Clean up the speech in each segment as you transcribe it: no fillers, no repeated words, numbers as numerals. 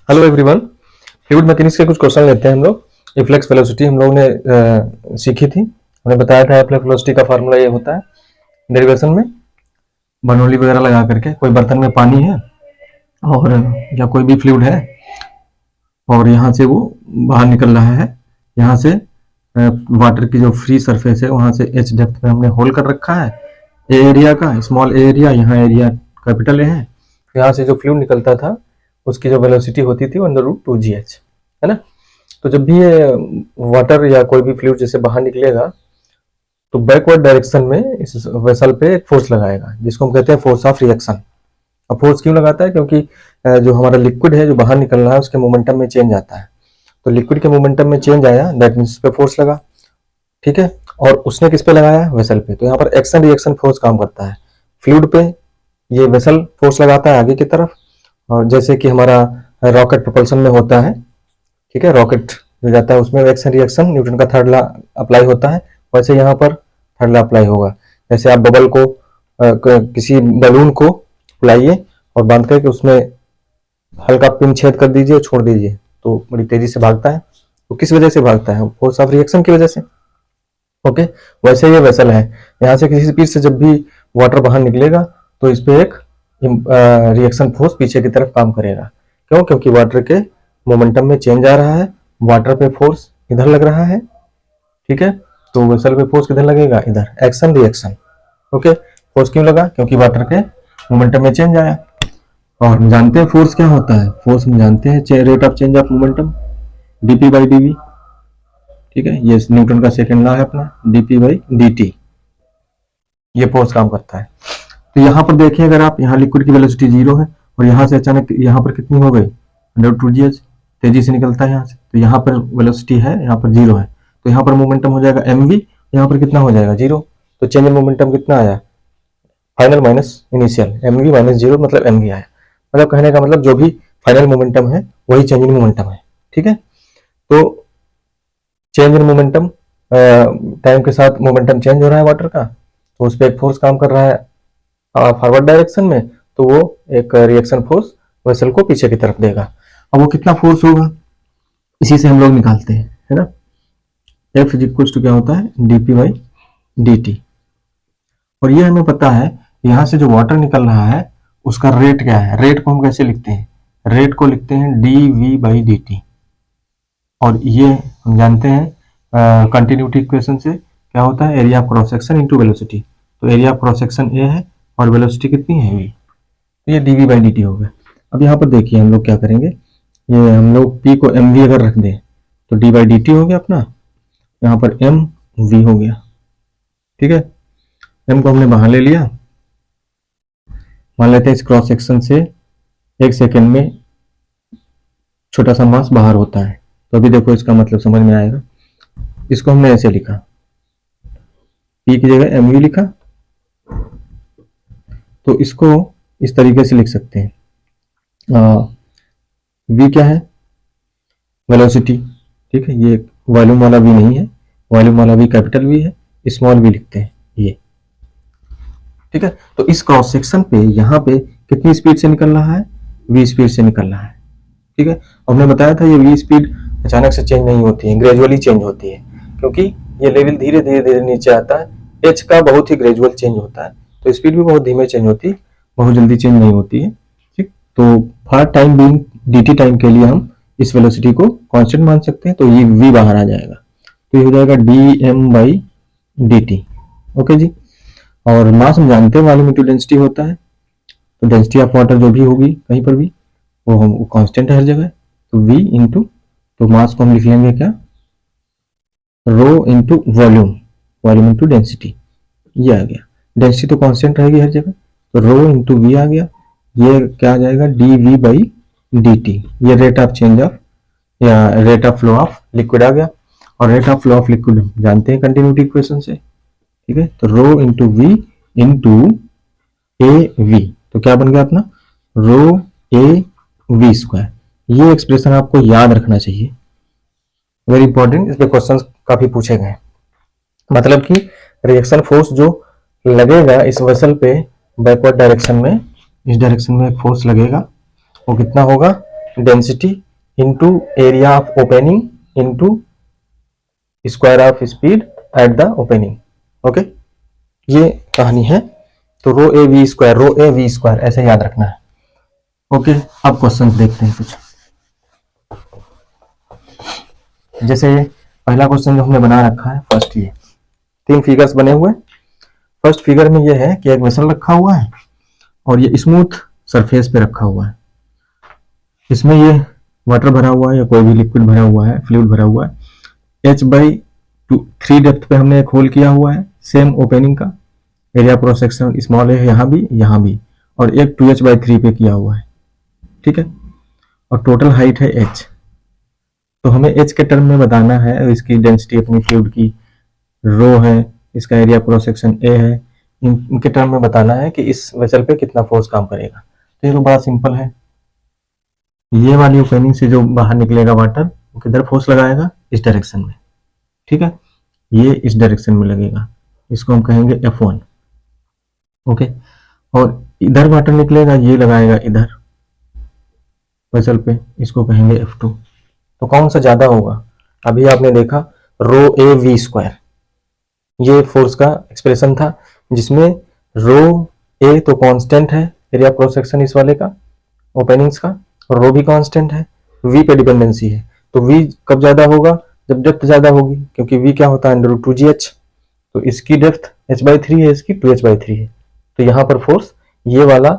Hello everyone. Fluid mechanics के कुछ question लेते हैं हम लोग। इफ्लेक्स वेलोसिटी हम लोगों ने सीखी थी। हमने बताया था इफ्लेक्स वेलोसिटी का फार्मूला ये होता है डेरिवेशन में बर्नौली वगैरह लगा करके। कोई बर्तन में पानी है और या कोई भी फ्लूइड है और यहाँ से वो बाहर निकल रहा है। यहाँ से वाटर की जो फ्री सरफेस है वहाँ से h डेप्थ में हमने होल कर रखा है ए एरिया का, स्मॉल ए एरिया, यहाँ एरिया कैपिटल ए है। यहाँ से जो फ्लूइड निकलता था उसकी जो वेलोसिटी होती थी √2gh है ना। तो जब भी ये वाटर या कोई भी फ्लूइड जैसे बाहर निकलेगा तो बैकवर्ड डायरेक्शन में इस वेसल पे एक फोर्स लगाएगा जिसको हम कहते हैं फोर्स ऑफ रिएक्शन। अब फोर्स क्यों लगाता है? क्योंकि जो हमारा लिक्विड है जो बाहर निकल रहा है उसके मोमेंटम में चेंज आता है। तो लिक्विड के मोमेंटम में चेंज आया, दैट मीन्स पे फोर्स लगा, ठीक है। और उसने किस पे लगाया? वेसल पे। तो यहाँ पर एक्शन रिएक्शन फोर्स काम करता है। फ्लूइड पे ये वेसल फोर्स लगाता है आगे की तरफ, और जैसे कि हमारा रॉकेट प्रोपल्शन में होता है, ठीक है, रॉकेट जो जाता है उसमें एक्शन रिएक्शन न्यूटन का थर्ड लॉ अप्लाई होता है, वैसे यहाँ पर थर्ड लॉ अप्लाई होगा। जैसे आप बबल को किसी बलून को फुलाइए और बांध करके उसमें हल्का पिन छेद कर दीजिए और छोड़ दीजिए तो बड़ी तेजी से भागता है। तो किस वजह से भागता है? फोर्स ऑफ रिएक्शन की वजह से। ओके, वैसे ये वेसल है। यहाँ से किसी स्पीड से जब भी वाटर बाहर निकलेगा तो इस पे एक रिएक्शन फोर्स पीछे की तरफ काम करेगा। क्यों? क्योंकि वाटर के मोमेंटम में चेंज आ रहा है, वाटर पे फोर्स इधर लग रहा है, ठीक है। तो वेसल पे फोर्स किधर लगेगा? इधर, एक्शन रिएक्शन। ओके, फोर्स क्यों लगा? क्योंकि वाटर के मोमेंटम में चेंज आया। और हम जानते हैं फोर्स क्या होता है। फोर्स हम जानते हैं rate of change of momentum, dp/dv, ठीक है। ये न्यूटन का सेकंड लॉ है अपना, dp/dt। ये फोर्स काम करता है। तो यहाँ पर देखिए, अगर आप यहाँ लिक्विड की वेलोसिटी 0 है और यहाँ से अचानक यहाँ पर कितनी हो गई? √2gh, तेजी से निकलता है यहाँ से। तो यहाँ पर वेलोसिटी है, यहाँ पर 0 है, तो यहाँ पर मोमेंटम हो जाएगा mv। यहाँ पर कितना हो जाएगा? 0। तो चेंज इन मोमेंटम कितना आया? Final minus initial, mv minus 0 मतलब mv आया। मतलब कहने का मतलब जो भी फाइनल मोमेंटम है वही चेंज इन मोमेंटम है, ठीक है। तो चेंज इन मोमेंटम, टाइम के साथ मोमेंटम चेंज हो रहा है वाटर का, तो उस पर एक फोर्स काम कर रहा है फॉरवर्ड डायरेक्शन में, तो वो एक रिएक्शन फोर्स वेसल को पीछे की तरफ देगा। अब वो कितना फोर्स होगा इसी से हम लोग निकालते हैं, है ना। F इक्वल्स टू क्या होता है? dp/dt। और ये हमें पता है यहाँ से जो वाटर निकल रहा है उसका रेट क्या है। रेट को हम कैसे लिखते हैं? रेट को लिखते हैं dv/dt। और ये हम जानते हैं कंटिन्यूटी इक्वेशन से क्या होता है? Area of cross section into velocity. तो area of cross section a है और वेलोसिटी कितनी है? v। तो ये dv/dt हो गया। अब यहाँ पर देखिए हम लोग क्या करेंगे, ये हम लोग p को mv अगर रख दें तो d/dt हो गया अपना, यहाँ पर mv हो गया, ठीक है। m को हमने बाहर ले लिया। मान लेते हैं इस क्रॉस सेक्शन से 1 सेकेंड में छोटा सा मास बाहर होता है। तो अभी देखो इसका मतलब समझ में आएगा। इसको हमने ऐसे लिखा, p की जगह mv लिखा, तो इसको इस तरीके से लिख सकते हैं। v क्या है? वेलोसिटी, ठीक है। ये वॉल्यूम वाला v नहीं है, वॉल्यूम वाला v कैपिटल V है, स्मॉल v लिखते हैं ये, ठीक है। तो इस क्रॉस सेक्शन पे यहाँ पे कितनी स्पीड से निकल रहा है? v स्पीड से निकल रहा है, ठीक है। हमने बताया था ये v स्पीड अचानक से चेंज नहीं होती है, ग्रेजुअली चेंज होती है, क्योंकि ये लेवल धीरे धीरे धीरे नीचे आता है। h का बहुत ही ग्रेजुअल चेंज होता है, तो स्पीड भी बहुत धीमे चेंज होती है, बहुत जल्दी चेंज नहीं होती है, ठीक। तो for time being dt time के लिए हम इस वेलोसिटी को कांस्टेंट मान सकते हैं। तो ये v बाहर आ जाएगा, तो ये हो जाएगा dm/dt। ओके जी। और मास हम जानते हैं वॉल्यूम इनटू डेंसिटी होता है, तो डेंसिटी ऑफ वाटर जो भी होगी कहीं पर भी वो कांस्टेंट है हर जगह। तो v इंटू, तो मास को हम लिख लेंगे क्या? Rho into volume, volume into density, ये आ गया। डेंसिटी तो कांस्टेंट रहेगी हर जगह, तो रो इंटू v आ गया। ये क्या आ जाएगा? dv/dt। ये रेट ऑफ चेंज ऑफ या rate of flow of liquid आ गया। और rate of flow of liquid जानते हैं कंटिन्यूटी इक्वेशन से, ठीक है। तो rho into v into av, तो क्या बन गया अपना? रो av²। ये एक्सप्रेशन आपको याद रखना चाहिए, वेरी इंपॉर्टेंट। इस पे क्वेश्चंस काफी पूछे गए। मतलब कि रिएक्शन फोर्स जो लगेगा इस वेसल पे बैकवर्ड डायरेक्शन में, इस डायरेक्शन में एक फोर्स लगेगा, वो कितना होगा? Density into area of opening into square of speed at the opening. Okay, ये कहानी है। तो रो ए वी स्क्वायर ऐसे याद रखना है। ओके, अब क्वेश्चन देखते हैं कुछ। जैसे पहला क्वेश्चन जो हमने बना रखा है फर्स्ट, ये 3 फिगर्स बने हुए। फर्स्ट फिगर में ये है कि एक वेसल रखा हुआ है और ये स्मूथ सरफेस पे रखा हुआ है। इसमें ये वाटर भरा हुआ है या कोई भी लिक्विड भरा हुआ है, फ्लूइड भरा हुआ है। h/3 डेप्थ पे हमने एक होल किया हुआ है सेम ओपनिंग का। एरिया क्रॉस सेक्शन स्मॉल है यहाँ भी, और एक 2h/3 पे किया हुआ है। ठीक है, और टोटल हाइट है h। तो हमें h के टर्म में बताना है, इसकी डेंसिटी अपनी फ्लूइड की रो है, इसका एरिया क्रॉस सेक्शन a है, इनके टर्म में बताना है कि इस वेसल पे कितना फोर्स काम करेगा। तो ये तो बड़ा सिंपल है। ये वाली ओपनिंग से जो बाहर निकलेगा वाटर, वो किधर फोर्स लगाएगा? इस डायरेक्शन में। ठीक है, ये इस डायरेक्शन में लगेगा, इसको हम कहेंगे F1। ओके, और इधर वाटर निकलेगा, ये लगाएगा इधर वेसल पे, इसको कहेंगे F2। तो कौन सा ज्यादा होगा? अभी आपने देखा रो ए वी स्क्वायर, ये फोर्स का एक्सप्रेशन था, जिसमें रो ए तो कांस्टेंट है, एरिया क्रॉस सेक्शन इस वाले का ओपनिंग्स का, और रो भी कांस्टेंट है, वी पे डिपेंडेंसी है। तो वी कब ज्यादा होगा? जब डेप्थ ज्यादा होगी, क्योंकि वी क्या होता है? √2gh। तो इसकी डेप्थ h/3 है, इसकी 2h/3 है। तो यहाँ पर फोर्स ये वाला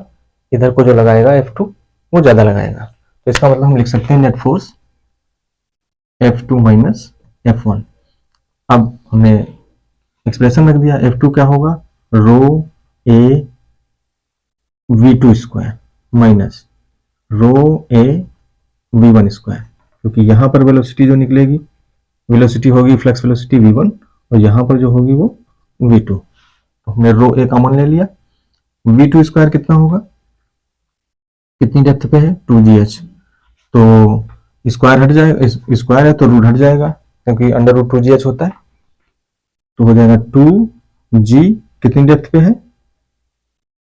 इधर को जो लगाएगा F2, वो ज्यादा लगाएगा। तो इसका मतलब हम लिख सकते हैं net force F2 minus F1। अब हमने एक्सप्रेशन रख दिया, F2 क्या होगा? रो ए V2 स्क्वायर माइनस रो ए V1 स्क्वायर, क्योंकि यहाँ पर वेलोसिटी जो निकलेगी, वेलोसिटी होगी फ्लक्स वेलोसिटी V1, और यहाँ पर जो होगी वो V2। तो हमने रो ए कॉमन ले लिया। V2 स्क्वायर कितना होगा? कितनी डेप्थ पे है? 2gh। तो स्क्वायर हट जाएगा, स्क्वायर है तो रूट हट जाएगा, क्योंकि √2gh होता है। तो हो जाएगा 2g, कितनी डेप्थ पे है?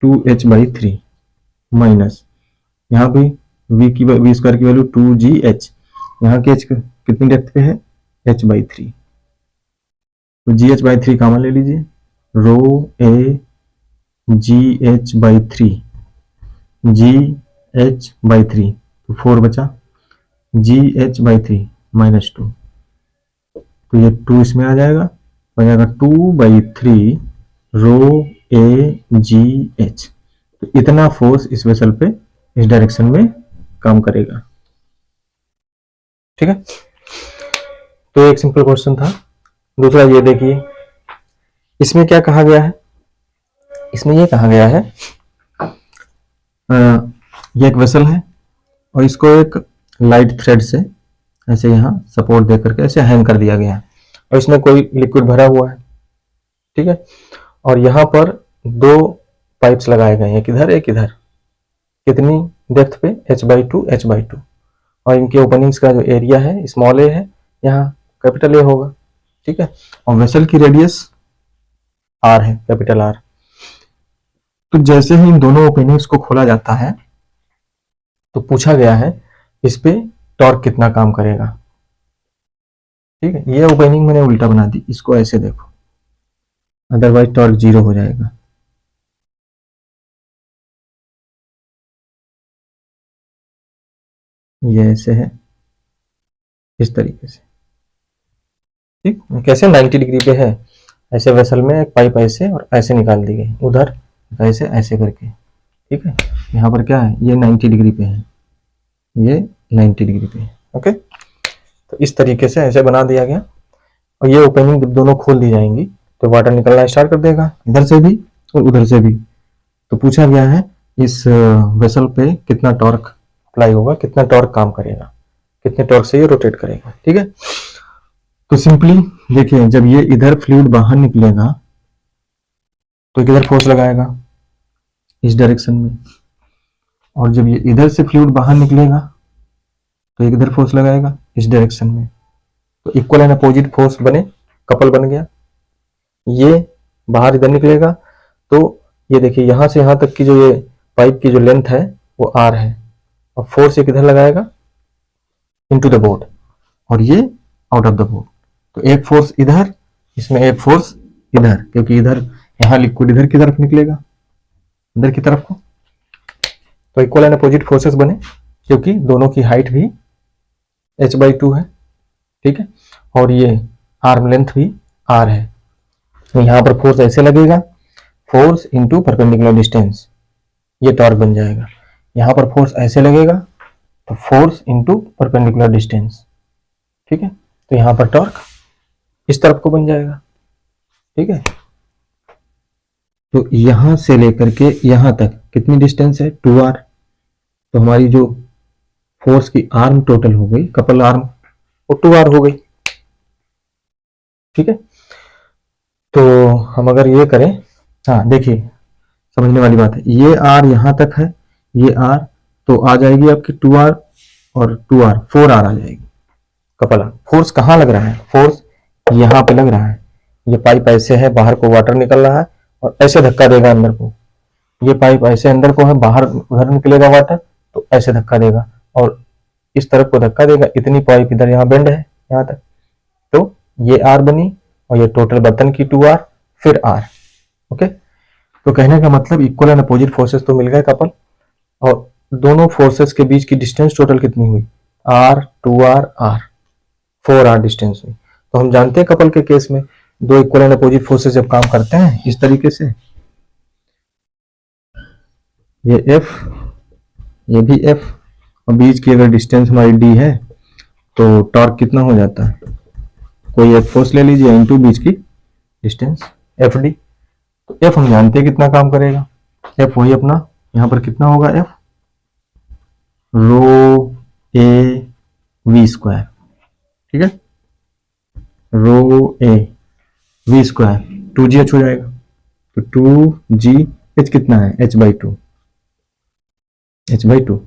2h/3 माइनस यहाँ भी वी स्क्वायर की वैल्यू 2gh, यहाँ की h कितनी डेप्थ पे है? h/3। तो gh/3 कॉमन ले लीजिए, रो ए gh/3, gh/3, तो 4 बचा, gh/3 -2, तो ये 2 इसमें आ जाएगा, हो जाएगा 2/3 रो ए gh। तो इतना फोर्स इस वेसल पे इस डायरेक्शन में काम करेगा। ठीक है, तो एक सिंपल क्वेश्चन था। दूसरा ये देखिए, इसमें क्या कहा गया है? इसमें ये कहा गया है, ये एक वेसल है और इसको एक लाइट थ्रेड से ऐसे यहाँ सपोर्ट दे करके ऐसे हैंग कर दिया गया है, और इसमें कोई लिक्विड भरा हुआ है। ठीक है, और यहाँ पर 2 पाइप्स लगाए गए हैं, एक इधर एक इधर। कितनी डेप्थ पे? h/2, और इनके ओपनिंग्स का जो एरिया है स्मॉल ए है, यहाँ कैपिटल ए होगा। ठीक है, और वेसल की रेडियस r है, कैपिटल R। तो जैसे ही इन दोनों ओपनिंग्स को खोला जाता है, तो पूछा गया है इस पे टॉर्क कितना काम करेगा। ठीक है, ये ओपनिंग मैंने उल्टा बना दी, इसको ऐसे देखो, अदरवाइज टॉर्क 0 हो जाएगा। ये ऐसे है, इस तरीके से। ठीक, कैसे 90 डिग्री पे है, ऐसे वेसल में एक पाइप ऐसे और ऐसे निकाल दी गई, उधर ऐसे ऐसे करके। ठीक है, यहाँ पर क्या है? ये 90 डिग्री पे है, ये 90 डिग्री पे है। ओके, तो इस तरीके से ऐसे बना दिया गया, और ये ओपनिंग जब दोनों खोल दी जाएंगी तो वाटर निकलना स्टार्ट कर देगा, इधर से भी और उधर से भी। तो पूछा गया है इस वेसल पे कितना टॉर्क अप्लाई होगा, कितना टॉर्क काम करेगा, कितने टॉर्क से ये रोटेट करेगा। ठीक है, तो सिंपली देखिए, जब ये इधर फ्लूइड बाहर निकलेगा तो किधर फोर्स लगाएगा? इस डायरेक्शन में, और जब ये इधर से फ्लूइड बाहर निकलेगा तो ये किधर फोर्स लगाएगा? इस डायरेक्शन में। तो इक्वल एंड अपोजिट फोर्स बने, कपल बन गया। ये बाहर इधर निकलेगा, तो ये देखिए यहाँ से यहाँ तक की जो ये पाइप की जो लेंथ है वो r है, और फोर्स ये किधर लगाएगा? इनटू द बोर्ड और ये आउट ऑफ द बोर्ड। तो एक फोर्स इधर, इसमें एक फोर्स इधर, क्योंकि इधर यहाँ लिक्विड इधर की तरफ निकलेगा, इधर की तरफ को। तो इक्वल एंड अपोजिट फोर्सेस बने, क्योंकि दोनों की हाइट भी h/2 है, ठीक है, और ये आर्म लेंथ भी r है। तो यहाँ पर फोर्स ऐसे लगेगा, फोर्स इंटू परपेंडिकुलर डिस्टेंस, ये टॉर्क बन जाएगा। यहाँ पर फोर्स ऐसे लगेगा तो फोर्स इंटू परपेंडिकुलर डिस्टेंस, ठीक है, तो यहाँ पर टॉर्क इस तरफ को बन जाएगा, ठीक है। तो यहां से लेकर के यहां तक कितनी डिस्टेंस है, 2r। तो हमारी जो फोर्स की आर्म टोटल हो गई, कपल आर्म, वो 2r हो गई, ठीक है। तो हम अगर ये करें, हाँ देखिए समझने वाली बात है, ये r यहां तक है, ये r, तो आ जाएगी आपकी 2r और 2r 4r आ जाएगी कपल आर्म। फोर्स कहाँ लग रहा है, फोर्स यहाँ पे लग रहा है। ये पाइप ऐसे है, बाहर को वाटर निकल रहा है और ऐसे धक्का देगा अंदर को। ये पाइप ऐसे अंदर को है, बाहर उधर निकलेगा वाटर, तो ऐसे धक्का देगा और इस तरफ को धक्का देगा। इतनी पाइप इधर यहाँ बेंड है यहाँ तक, तो ये r बनी और ये टोटल बर्तन की 2r फिर r। ओके, तो कहने का मतलब इक्वल एंड अपोजिट फोर्सेस तो मिल गए कपल, और दोनों फोर्सेस के बीच की डिस्टेंस टोटल कितनी हुई, r 2r r 4r distance हुई। तो हम जानते हैं कपल के केस में दो इक्वल एंड अपोजिट फोर्सेस जब काम करते हैं इस तरीके से, ये F, ये भी F, और बीच की अगर डिस्टेंस हमारी d है तो टॉर्क कितना हो जाता है, कोई एक फोर्स ले लीजिए इनटू बीच की डिस्टेंस FD। तो F हम जानते हैं कितना काम करेगा, F वही अपना यहाँ पर कितना होगा, F rho A V square, ठीक है, रो ए वी स्क्वायर 2gh हो जाएगा। तो 2gh कितना है, h/2, h/2,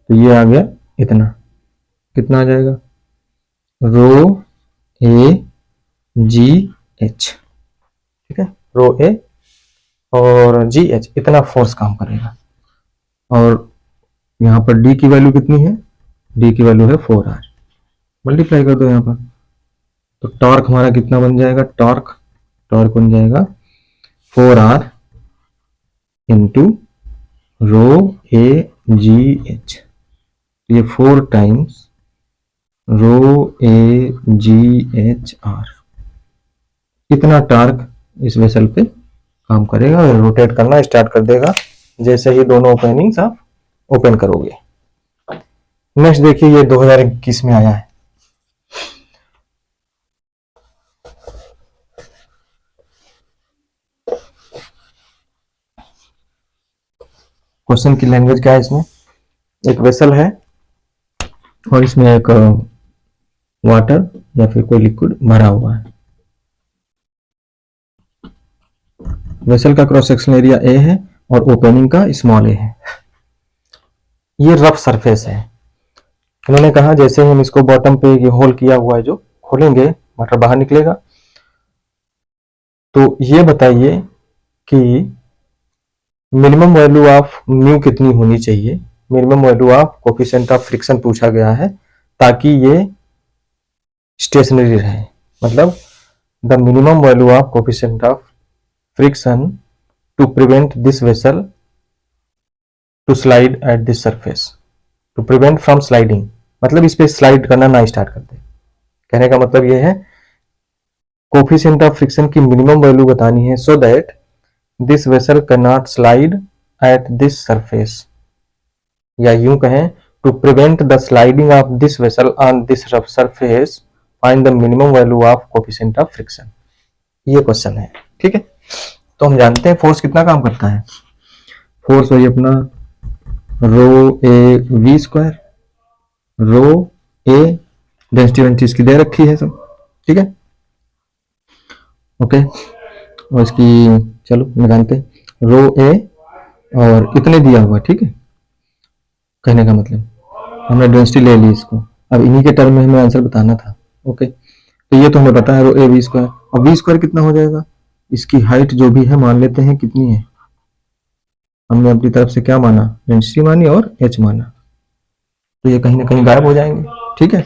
तो ये आ गया इतना, कितना आ जाएगा, रो ए जी एच, ठीक है, रो ए और जी एच, इतना फोर्स काम करेगा। और यहाँ पर d की वैल्यू कितनी है, d की वैल्यू है 4r, मल्टीप्लाई कर दो यहाँ पर, तो टॉर्क हमारा कितना बन जाएगा, टॉर्क बन जाएगा 4r into rho A G H, ये 4 times row A G H R. इतना टॉर्क इस वेसल पे काम करेगा और रोटेट करना स्टार्ट कर देगा जैसे ही दोनों ओपनिंग्स आप ओपन करोगे। नेक्स्ट देखिए, ये 2021 में आया है, क्वेश्चन की लैंग्वेज क्या है इसमें, एक वेसल है और इसमें एक वाटर या फिर कोई लिक्विड भरा हुआ है। वेसल का क्रॉस सेक्शनल एरिया ए है और ओपनिंग का स्मॉल ए है। ये रफ सरफेस है। इन्होंने कहा जैसे हम इसको बॉटम पे ये होल किया हुआ है, जो खोलेंगे वाटर बाहर निकलेगा। तो ये बताइए कि मिनिमम वैल्यू ऑफ म्यू कितनी होनी चाहिए, minimum value of coefficient of friction पूछा गया है, ताकि ये स्टेशनरी रहे। मतलब the minimum value of coefficient of friction to prevent this vessel to slide at this surface, to prevent from sliding, मतलब इस पे स्लाइड करना ना स्टार्ट कर दे। कहने का मतलब ये है कोफिशिएंट ऑफ फ्रिक्शन की मिनिमम वैल्यू बतानी है, so that this vessel can not slide at this surface, या यूं कहें to prevent the sliding of this vessel on this rough surface, find the minimum value of coefficient of friction. ये question है, ठीक है। तो हम जानते हैं फोर्स कितना काम करता है, फोर्स वही अपना rho A V square, rho A density इसकी दे रखी है सब, ठीक है, ओके। और इसकी चलो निकालते, रो ए और इतने दिया हुआ, ठीक है। कहने का मतलब हमने डेंसिटी ले ली इसको, अब इन्हीं के टर्म में हमें आंसर बताना था, ओके। तो ये तो हमें पता है रो ए वी स्क्वायर, और वी स्क्वायर कितना हो जाएगा, इसकी हाइट जो भी है मान लेते हैं कितनी है, हमने अपनी तरफ से क्या माना, डेंसिटी मानी और एच माना, तो ये कहीं ना कहीं गायब हो जाएंगे, ठीक है।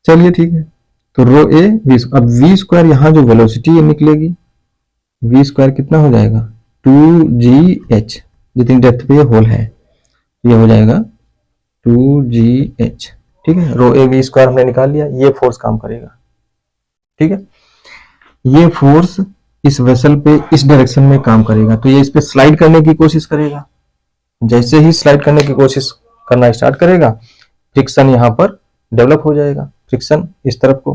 चलिए ठीक है, तो रो ए वी, अब वी स्क्वायर यहाँ जो वेलोसिटी ये निकलेगी, वी स्क्वायर कितना हो जाएगा 2gh, जितनी डेप्थ पे ये होल है ये हो जाएगा 2gh। ठीक है, रो ए वी स्क्वायर हमने निकाल लिया, ये फोर्स काम करेगा। ठीक है, ये फोर्स इस वेसल पे इस डायरेक्शन में काम करेगा, तो ये इस पे स्लाइड करने की कोशिश करेगा। जैसे ही स्लाइड करने की कोशिश करना स्टार्ट करेगा, फ्रिक्शन यहाँ पर डेवलप हो जाएगा, फ्रिक्शन इस तरफ को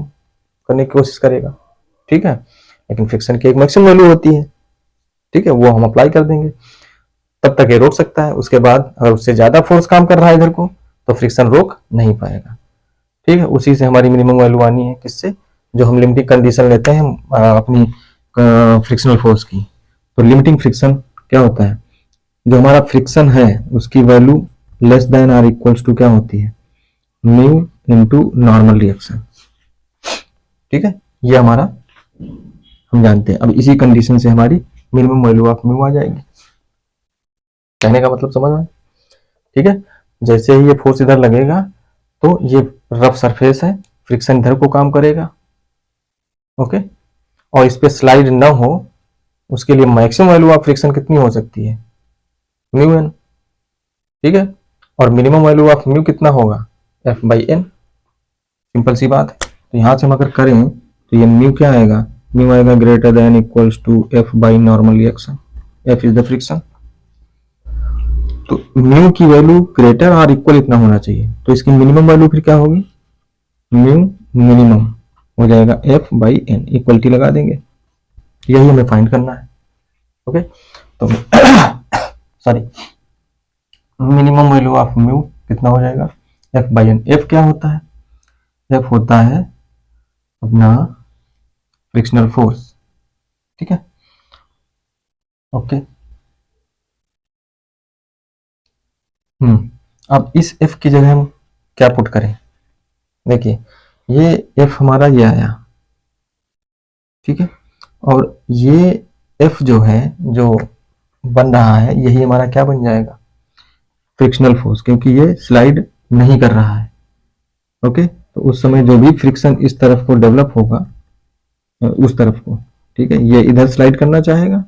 करने की कोशिश करेगा। ठीक है, लेकिन फ्रिक्शन की एक मैक्सिमम वैल्यू होती है। ठीक है, वो हम अप्लाई कर देंगे, तब तक ये रोक सकता है। उसके बाद अगर उससे ज्यादा फोर्स काम कर रहा है इधर को, तो फ्रिक्शन रोक नहीं पाएगा। ठीक है, उसी से हमारी मिनिमम वैल्यू आनी है, किससे, जो हम लिमिटिंग कंडीशन लेते हैं अपनी फ्रिक्शनल फोर्स की। तो लिमिटिंग फ्रिक्शन क्या होता है, जो हमारा फ्रिक्शन है उसकी value less than or equals to क्या होती है, म्यू इनटू नॉर्मल रिएक्शन। ठीक है, ये हमारा हम जानते हैं। अब इसी कंडीशन से हमारी मिनिमम वैल्यू ऑफ म्यू आ जाएगी। कहने का मतलब समझ में? ठीक है, जैसे ही ये फोर्स इधर लगेगा तो ये रफ सरफेस है, फ्रिक्शन इधर को काम करेगा। ओके, और इस पे स्लाइड ना हो उसके लिए मैक्सिमम वैल्यू ऑफ फ्रिक्शन कितनी हो सकती है, म्यू एन। ठीक है, और मिनिमम वैल्यू ऑफ म्यू कितना होगा, एफ बाई एन। सिंपल सी बात है। तो यहां से हम अगर करें तो ये म्यू क्या आएगा, म्यू आएगा greater than equals to F by normal reaction. F is the friction, तो म्यू की वैल्यू ग्रेटर और इक्वल इतना होना चाहिए, तो इसकी मिनिमम वैल्यू फिर क्या होगी, म्यू मिनिमम हो जाएगा एफ बाई एन, इक्वलिटी लगा देंगे। यही हमें फाइंड करना है। ओके, तो sorry, minimum value of mu कितना हो जाएगा, एफ बाई एन। एफ क्या होता है, एफ होता है अपना फ्रिक्शनल फोर्स। ठीक है, ओके। अब इस एफ की जगह हम क्या पुट करें, देखिए ये एफ हमारा ये आया। ठीक है, और ये एफ जो है जो बन रहा है यही हमारा क्या बन जाएगा, फ्रिक्शनल फोर्स, क्योंकि ये स्लाइड नहीं कर रहा है। ओके, तो उस समय जो भी फ्रिक्शन इस तरफ को डेवलप होगा उस तरफ को, ठीक है, ये इधर स्लाइड करना चाहेगा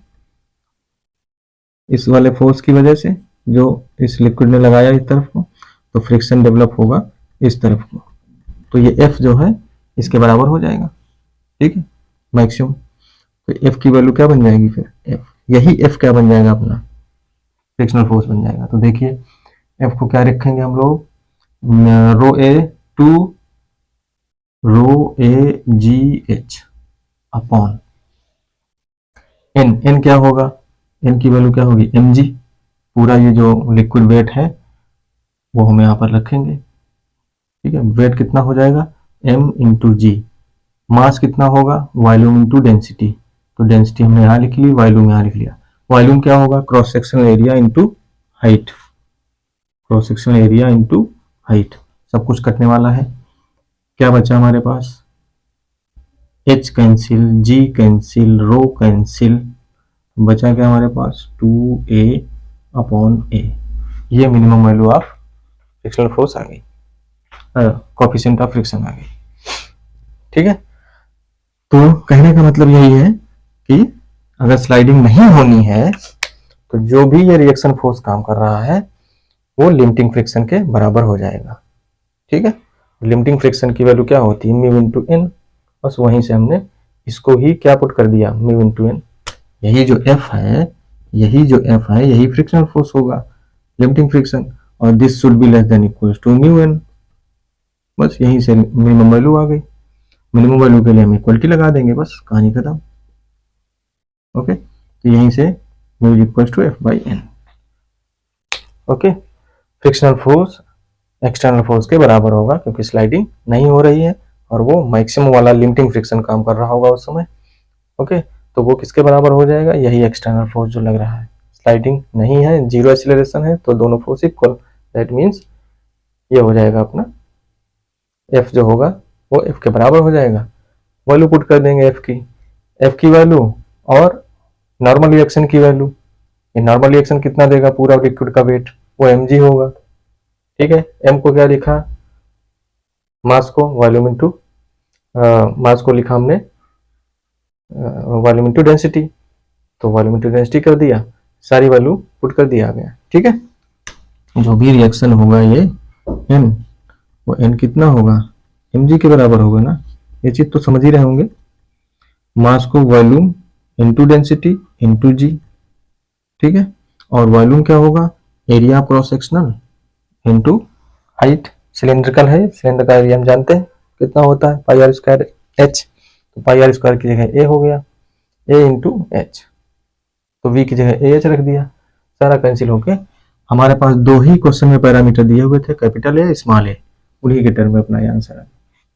इस वाले फोर्स की वजह से जो इस लिक्विड ने लगाया इस तरफ को, तो फ्रिक्शन डेवलप होगा इस तरफ को, तो ये एफ जो है इसके बराबर हो जाएगा। ठीक है, मैक्सिमम, तो एफ की वैल्यू क्या बन जाएगी फिर, एफ, यही एफ क्या बन जाएगा अपना, फ्रिक्शनल फोर्स बन जाएगा। तो देखिए एफ को क्या रखेंगे हम लोग, rho A two rho A G H upon N. N क्या होगा, एन की वैल्यू क्या होगी एम जी, पूरा ये जो लिक्विड वेट है वो हम यहाँ पर रखेंगे। ठीक है, वेट कितना हो जाएगा m इंटू जी, मास कितना होगा वॉल्यूम इंटू डेंसिटी, तो डेंसिटी हमने यहाँ लिख ली, वॉल्यूम यहाँ लिख लिया। वॉल्यूम क्या होगा cross sectional area into height, cross sectional area into height, सब कुछ कटने वाला है। क्या बचा हमारे पास, h cancel, g cancel, rho cancel, बचा क्या हमारे पास 2a अपॉन a। ये minimum value of frictional force आ गई, कोएफिशिएंट ऑफ फ्रिक्शन आ गई। ठीक है, तो कहने का मतलब यही है कि अगर स्लाइडिंग नहीं होनी है तो जो भी ये रिएक्शन फोर्स काम कर रहा है वो लिमिटिंग फ्रिक्शन के बराबर हो जाएगा। ठीक है, लिमिटिंग फ्रिक्शन की वैल्यू क्या होती है म्यू इंटू एन, बस वहीं से हमने इसको ही क्या पुट कर दिया म्यू इंटू एन। यही जो एफ है, यही फ्रिक्शनल फोर्स होगा, लिमिटिंग फ्रिक्शन, और this should be less than equal to mu N. बस यहीं से मिनिमम वैल्यू आ गई, मिनिमम वैल्यू के लिए हम इक्वलिटी लगा देंगे, बस कहानी खत्म। ओके, तो यहीं से mu equal to F by N. Okay, frictional force external force के बराबर होगा क्योंकि स्लाइडिंग नहीं हो रही है और वो मैक्सिमम वाला लिमिटिंग फ्रिक्शन काम कर रहा होगा उस समय। ओके, तो वो किसके बराबर हो जाएगा, यही एक्सटर्नल फोर्स जो लग रहा है। स्लाइडिंग नहीं है, जीरो एक्सीलरेशन है, तो दोनों फोर्स इक्वल, दैट मीन्स ये हो जाएगा अपना एफ जो होगा वो एफ के बराबर हो जाएगा। वैल्यू पुट कर देंगे एफ की वैल्यू और नॉर्मल रिएक्शन की वैल्यू। ये नॉर्मल रिएक्शन कितना देगा, पूरा लिक्विड का वेट, वो mg होगा। ठीक है, m को क्या लिखा मास को वॉल्यूम इनटू मास को लिखा हमने वॉल्यूम इनटू डेंसिटी, तो वॉल्यूम इनटू डेंसिटी कर दिया, सारी वैल्यू पुट कर दिया गया। ठीक है, जो भी रिएक्शन होगा ये एन, वो एन कितना होगा, mg के बराबर होगा ना, ये चीज तो समझ ही रहे होंगे। मास को वॉल्यूम इनटू डेंसिटी इनटू जी, ठीक है, और वॉल्यूम क्या होगा, area cross sectional into height. Cylindrical है, सिलेंडर का एरिया हम जानते हैं कितना होता है, पाई आर स्क्वायर एच, तो पाई आर स्क्वायर की जगह ए हो गया, ए इंटू एच, तो वी की जगह ए एच रख दिया, सारा कैंसिल होके हमारे पास दो ही क्वेश्चन में पैरामीटर दिए हुए थे, कैपिटल ए स्मॉल ए, उन्हीं के टर्म में अपना ये आंसर है,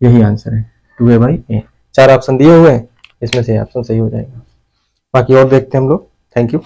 यही आंसर है 2a/a। 4 ऑप्शन दिए हुए हैं, इसमें से ऑप्शन सही हो जाएगा। बाकी और देखते हैं हम लोग। Thank you.